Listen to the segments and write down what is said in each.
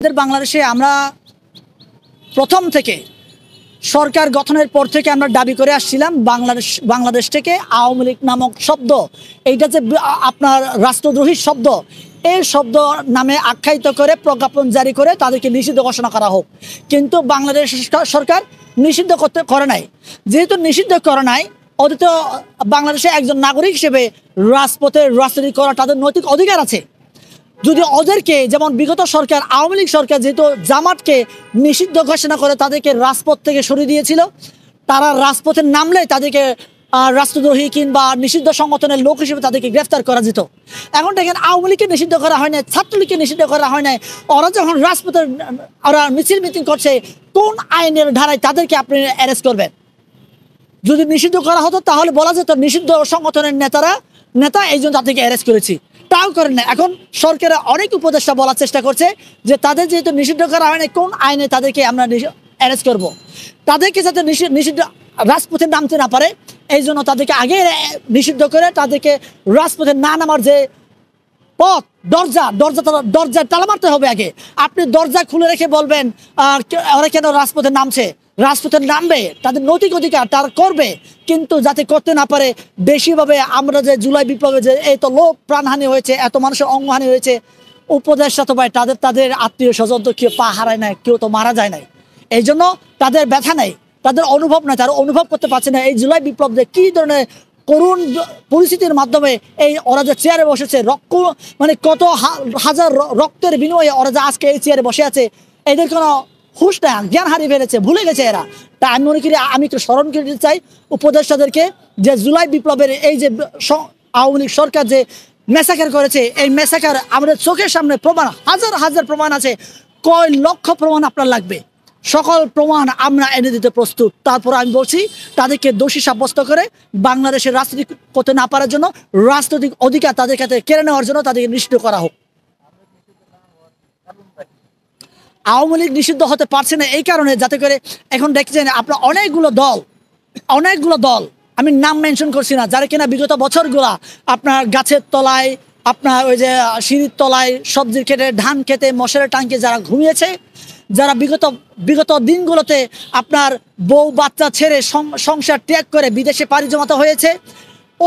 বাংলাদেশে আমরা প্রথম থেকে সরকার গঠনের পর থেকে আমরা দাবি করে আসছিলাম বাংলাদেশ থেকে আওয়ামী লীগ নামক শব্দ, এইটা যে আপনার রাষ্ট্রদ্রোহী শব্দ, এই শব্দ নামে আখ্যায়িত করে প্রজ্ঞাপন জারি করে তাদেরকে নিষিদ্ধ ঘোষণা করা হোক। কিন্তু বাংলাদেশ সরকার নিষিদ্ধ করে নাই। যেহেতু নিষিদ্ধ করে নাই, অথচ বাংলাদেশে একজন নাগরিক হিসেবে রাজপথে রাজনীতি করা তাদের নৈতিক অধিকার আছে। যদি ওদেরকে, যেমন বিগত সরকার আওয়ামী লীগ সরকার যেহেতু জামাতকে নিষিদ্ধ ঘোষণা করে তাদেরকে রাজপথ থেকে সরিয়ে দিয়েছিল, তারা রাজপথে নামলে তাদেরকে রাষ্ট্রদ্রোহী কিংবা নিষিদ্ধ সংগঠনের লোক হিসেবে তাদেরকে গ্রেফতার করা যেত। এখন দেখেন, আওয়ামী লীগকে নিষিদ্ধ করা হয় নাই, ছাত্রলীগকে নিষিদ্ধ করা হয় নাই। ওরা যখন রাজপথে ওরা মিটিং করছে, কোন আইনের ধারায় তাদেরকে আপনি অ্যারেস্ট করবেন? যদি নিষিদ্ধ করা হতো তাহলে বলা যেত নিষিদ্ধ সংগঠনের নেতা এই জন্য তাদেরকে অ্যারেস্ট করেছি। তাও করেন না। এখন সরকারের অনেক উপদেষ্টা বলার চেষ্টা করছে যে তাদের যেহেতু নিষিদ্ধ করা হয় না, কোন আইনে তাদেরকে আমরা অ্যারেস্ট করব। তাদেরকে যাতে নিষিদ্ধ রাজপথে নামতে না পারে, এই জন্য তাদেরকে আগে নিষিদ্ধ করে তাদেরকে রাজপথে না নামার যে পথ, দরজা তালা মারতে হবে। আগে আপনি দরজা খুলে রেখে বলবেন ওরা কেন রাজপথে নামছে, রাজপথে নামবে, তাদের নৈতিক অধিকার তারা করবে, কিন্তু যাতে করতে না পারে। বেশিভাবে আমরা যে জুলাই বিপ্লবে যে এত লোক প্রাণহানি হয়েছে, এত মানুষের অঙ্গহানি হয়েছে, উপদেষ্টা তো ভাই তাদের আত্মীয় স্বজন তো কেউ পা হারায় নাই, কেউ তো মারা যায় নাই। এই জন্য তাদের ব্যথা নেই, তাদের অনুভব নাই, তারা অনুভব করতে পারছে না এই জুলাই বিপ্লব যে কী ধরনের করুণ পরিস্থিতির মাধ্যমে এই ওরা যে চেয়ারে বসেছে, মানে কত হাজার রক্তের বিনিময়ে ওরা যে আজকে এই চেয়ারে বসে আছে, এদের কোনো হুশ না, জ্ঞান হারিয়ে ফেলেছে, ভুলে গেছে এরা। তাই আমি মনে করি, আমি একটু স্মরণ করে দিতে চাই উপদেষ্টাদেরকে যে জুলাই বিপ্লবের এই যে আওয়ামী লীগ সরকার যে মেসাকার করেছে, এই মেসাকার আমাদের চোখের সামনে প্রমাণ, হাজার হাজার প্রমাণ আছে। কয় লক্ষ প্রমাণ আপনার লাগবে, সকল প্রমাণ আমরা এনে দিতে প্রস্তুত। তারপর আমি বলছি, তাদেরকে দোষী সাব্যস্ত করে বাংলাদেশের রাজনীতি করতে না পারার জন্য, রাজনৈতিক অধিকার তাদের কাছে কেড়ে নেওয়ার জন্য তাদেরকে নিষিদ্ধ করা হোক। আওয়ামী লীগ নিষিদ্ধ হতে পারছে না এই কারণে, যাতে করে এখন দেখছেন আপনার অনেকগুলো দল, আমি নাম মেনশন করছি না, যারা কিনা বিগত বছরগুলা আপনার গাছের তলায়, আপনার ওই যে সিঁড়ির তলায়, সবজির খেতে, ধান খেতে, মশারের টাঙ্কে যারা ঘুমিয়েছে, যারা বিগত দিনগুলোতে আপনার বউ বাচ্চা ছেড়ে সংসার ত্যাগ করে বিদেশে পাড়ি জমাতে হয়েছে,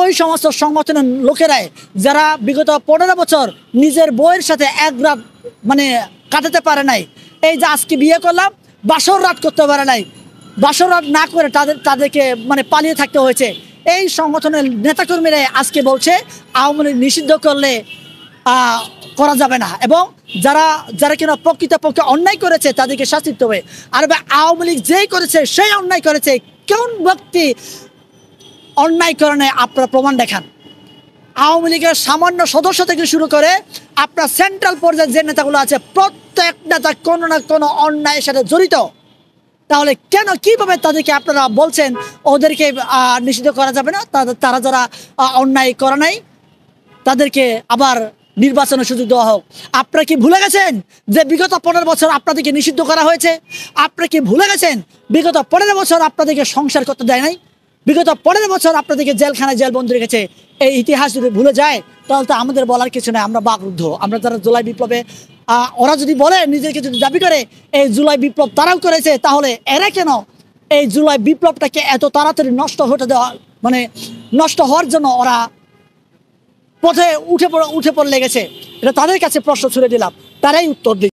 ওই সমস্ত সংগঠনের লোকেরাই যারা বিগত 15 বছর নিজের বউয়ের সাথে এক রাত মানে কাটাতে পারে নাই, এই যে আজকে বিয়ে করলাম, বাসর রাত করতে পারে নাই, বাসর রাত না করে তাদেরকে মানে পালিয়ে থাকতে হয়েছে, এই সংগঠনের নেতাকর্মীরাই আজকে বলছে আওয়ামী লীগ নিষিদ্ধ করলে করা যাবে না, এবং যারা কিনা প্রকৃতপক্ষে অন্যায় করেছে তাদেরকে শাস্তি দিতে হবে। আর আওয়ামী লীগ যেই করেছে সেই অন্যায় করেছে, কোন ব্যক্তি অন্যায় করে নাই আপনারা প্রমাণ দেখান। আওয়ামী লীগের সামান্য সদস্য থেকে শুরু করে আপনার সেন্ট্রাল পর্যায়ে যে নেতাগুলো আছে, প্রত্যেক নেতা কোনো না কোনো অন্যায়ের সাথে জড়িত। তাহলে কিভাবে তাদেরকে আপনারা বলছেন ওদেরকে নিষিদ্ধ করা যাবে না? তারা যারা অন্যায় করে নাই তাদেরকে আবার নির্বাচনের সুযোগ দেওয়া হোক। আপনারা কি ভুলে গেছেন যে বিগত 15 বছর আপনাদেরকে নিষিদ্ধ করা হয়েছে? আপনারা কি ভুলে গেছেন বিগত 15 বছর আপনাদেরকে সংসার করতে দেয় নাই? বিগত 15 বছর আপনাদেরকে জেলখানায় জেলবন্দি রেখেছে। এই ইতিহাস যদি ভুলে যায় তাহলে তো আমাদের বলার কিছু নেই, আমরা বাকরুদ্ধ। আমরা যারা জুলাই বিপ্লবে ওরা যদি বলে, নিজেকে যদি দাবি করে এই জুলাই বিপ্লব তারাও করেছে, তাহলে এরা কেন এই জুলাই বিপ্লবটাকে এত তাড়াতাড়ি নষ্ট হওয়ার জন্য ওরা পথে উঠে পড়ে লেগেছে? এটা তাদের কাছে প্রশ্ন ছুড়ে দিলাম, তারাই উত্তর দিই।